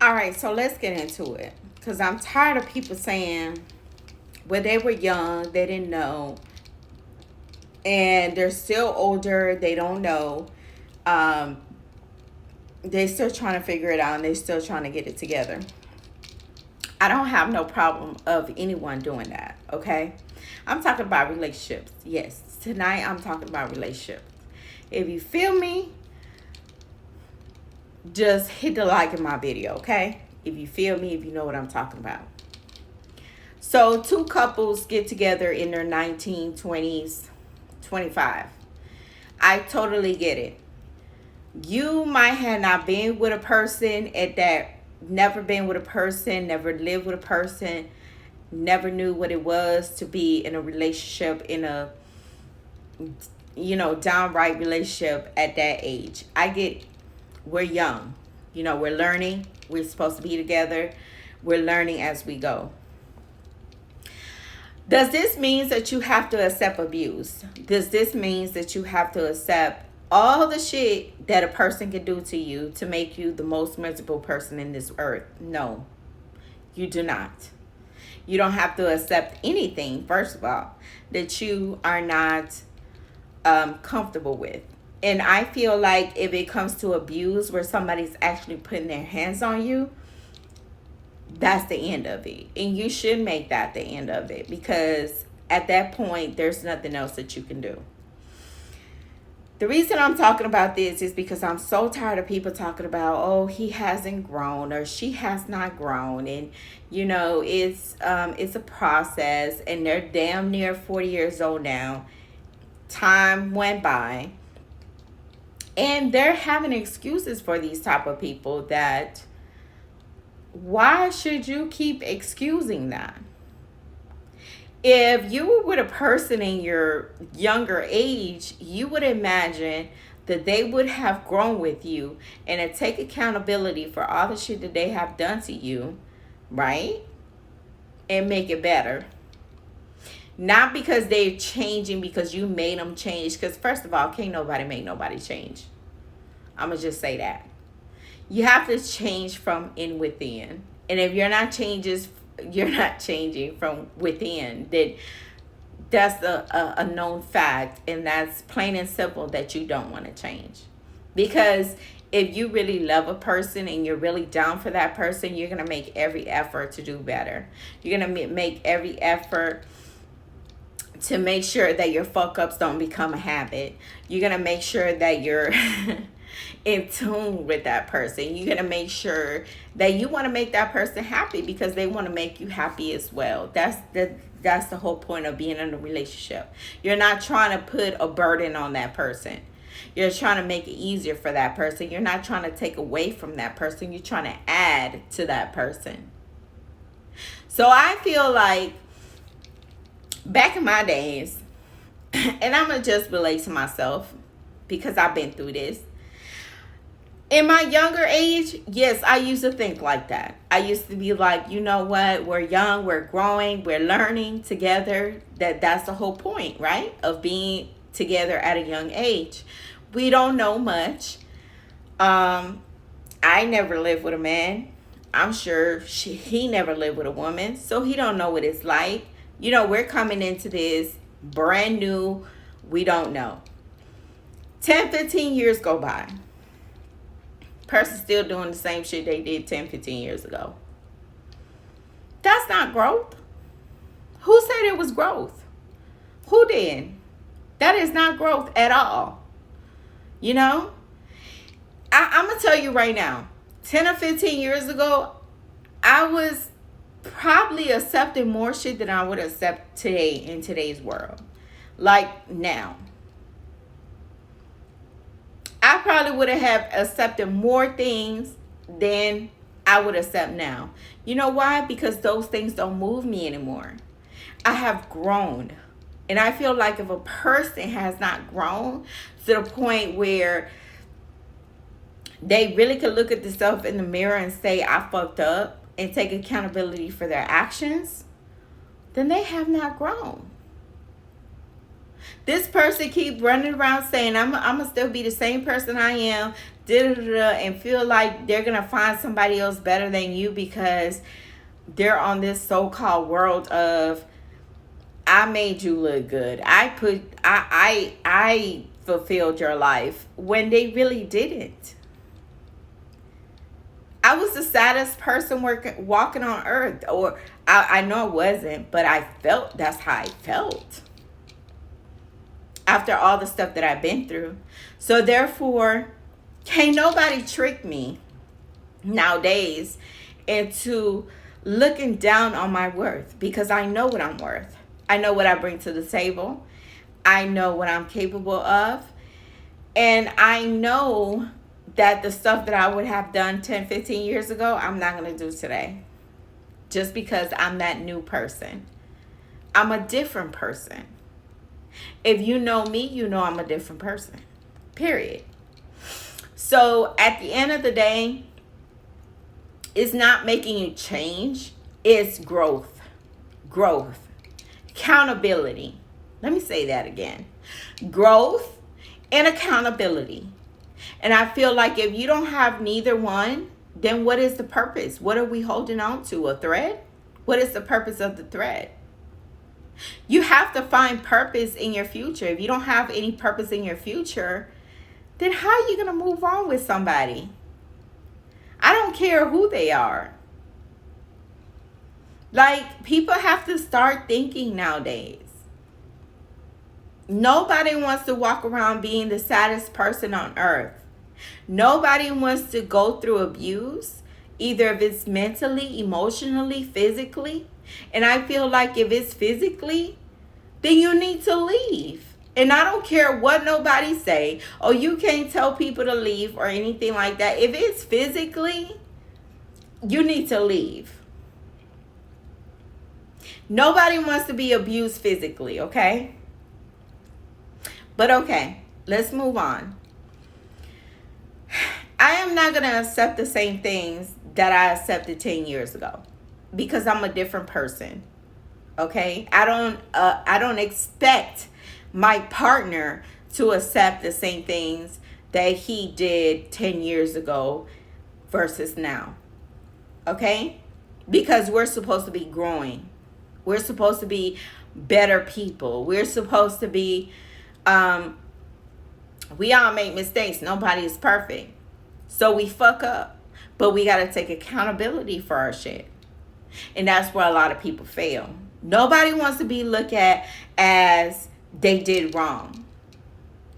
All right, so let's get into it. Because I'm tired of people saying, when they were young, they didn't know. And they're still older, they don't know. Um, they're still trying to figure it out and they're still trying to get it together. I don't have no problem of anyone doing that, okay? I'm talking about relationships. Yes, tonight I'm talking about relationships. If you feel me, just hit the like in my video, okay? If you feel me, if you know what I'm talking about. So, two couples get together in their 1920s, 25. I totally get it. You might have not been with a person at that, never been with a person, never lived with a person, never knew what it was to be in a relationship, in a, downright relationship at that age. I get, we're young. We're learning. We're supposed to be together. We're learning as we go. Does this mean that you have to accept abuse? Does this mean that you have to accept all the shit that a person can do to you to make you the most miserable person in this earth? No, you do not. You don't have to accept anything, first of all, that you are not comfortable with. And I feel like if it comes to abuse where somebody's actually putting their hands on you, that's the end of it. And you should make that the end of it, because at that point, there's nothing else that you can do. The reason I'm talking about this is because I'm so tired of people talking about, oh, he hasn't grown or she has not grown. And, it's a process, and they're damn near 40 years old now. Time went by. And they're having excuses for these type of people that, why should you keep excusing that? If you were with a person in your younger age, you would imagine that they would have grown with you and to take accountability for all the shit that they have done to you, right? And make it better. Not because they're changing because you made them change. Because first of all, can't nobody make nobody change. I'm going to just say that. You have to change from in within. And if you're not changing from within, then that's a known fact. And that's plain and simple that you don't want to change. Because if you really love a person and you're really down for that person, you're going to make every effort to do better. You're going to make every effort to make sure that your fuck ups don't become a habit. You're going to make sure that you're in tune with that person. You're going to make sure that you want to make that person happy because they want to make you happy as well. That's the whole point of being in a relationship. You're not trying to put a burden on that person. You're trying to make it easier for that person. You're not trying to take away from that person. You're trying to add to that person. So I feel like back in my days, and I'm going to just relate to myself because I've been through this. In my younger age, yes, I used to think like that. I used to be like, you know what? We're young, we're growing, we're learning together. That's the whole point, right? Of being together at a young age. We don't know much. I never lived with a man. I'm sure he never lived with a woman. So he don't know what it's like. We're coming into this brand new. We don't know. 10, 15 years go by. Person still doing the same shit they did 10, 15 years ago. That's not growth. Who said it was growth? Who did? That is not growth at all. I'm going to tell you right now, 10 or 15 years ago, I was probably accepting more shit than I would accept today in today's world. Like now. I probably would have accepted more things than I would accept now. You know why? Because those things don't move me anymore. I have grown. And I feel like if a person has not grown to the point where they really could look at themselves in the mirror and say, I fucked up, and take accountability for their actions, then they have not grown. This person keep running around saying, I'm going to still be the same person I am, and feel like they're going to find somebody else better than you because they're on this so-called world of, I made you look good. I fulfilled your life when they really didn't. I was the saddest person walking on earth. Or I know it wasn't, but I felt that's how I felt after all the stuff that I've been through. So therefore, can't nobody trick me nowadays into looking down on my worth, because I know what I'm worth. I know what I bring to the table. I know what I'm capable of. And I know that the stuff that I would have done 10, 15 years ago, I'm not going to do today. Just because I'm that new person. I'm a different person. If you know me, you know I'm a different person. Period. So at the end of the day, it's not making you change. It's growth. Growth. Accountability. Let me say that again. Growth and accountability. And I feel like if you don't have neither one, then what is the purpose? What are we holding on to? A thread? What is the purpose of the thread? You have to find purpose in your future. If you don't have any purpose in your future, then how are you going to move on with somebody? I don't care who they are. Like, people have to start thinking nowadays. Nobody wants to walk around being the saddest person on earth. Nobody wants to go through abuse, either if it's mentally, emotionally, physically. And I feel like if it's physically, then you need to leave. And I don't care what nobody say. Oh, you can't tell people to leave or anything like that. If it's physically, you need to leave. Nobody wants to be abused physically, okay? But okay, let's move on. I am not going to accept the same things that I accepted 10 years ago because I'm a different person. Okay? I don't expect my partner to accept the same things that he did 10 years ago versus now. Okay? Because we're supposed to be growing. We're supposed to be better people. We're supposed to be, we all make mistakes. Nobody is perfect. So we fuck up. But we got to take accountability for our shit. And that's where a lot of people fail. Nobody wants to be looked at as they did wrong.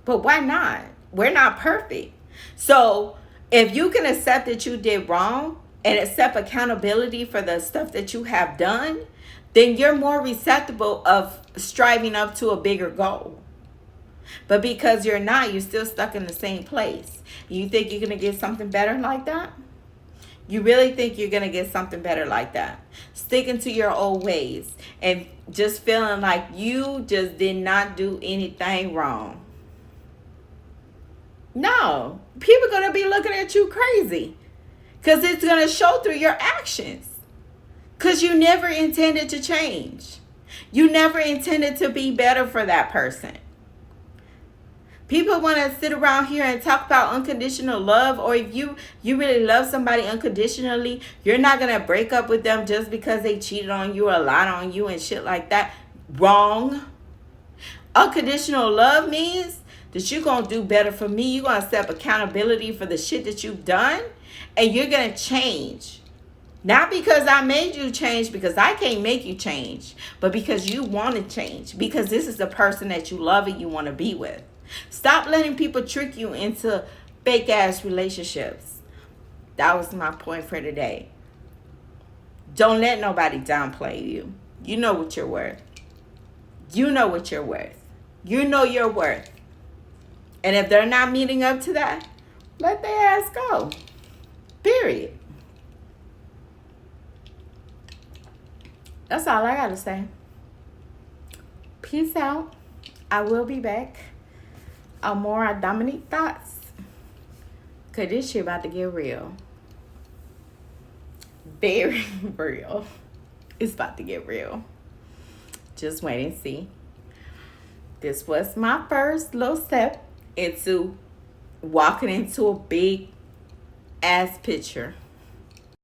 But why not? We're not perfect. So if you can accept that you did wrong and accept accountability for the stuff that you have done, then you're more receptive of striving up to a bigger goal. But because you're not, you're still stuck in the same place. You think you're going to get something better like that? You really think you're going to get something better like that? Sticking to your old ways and just feeling like you just did not do anything wrong. No. People are going to be looking at you crazy because it's going to show through your actions. Because you never intended to change. You never intended to be better for that person. People want to sit around here and talk about unconditional love. Or if you really love somebody unconditionally, you're not going to break up with them just because they cheated on you or lied on you and shit like that. Wrong. Unconditional love means that you're going to do better for me. You're going to accept accountability for the shit that you've done. And you're going to change. Not because I made you change, because I can't make you change, but because you want to change, because this is the person that you love and you want to be with. Stop letting people trick you into fake ass relationships. That was my point for today. Don't let nobody downplay you. You know what you're worth. You know what you're worth. You know your worth. And if they're not meeting up to that, let their ass go. Period. That's all I got to say. Peace out. I will be back on more Dominique Thoughts. Because this shit about to get real. Very real. It's about to get real. Just wait and see. This was my first little step into walking into a big ass picture.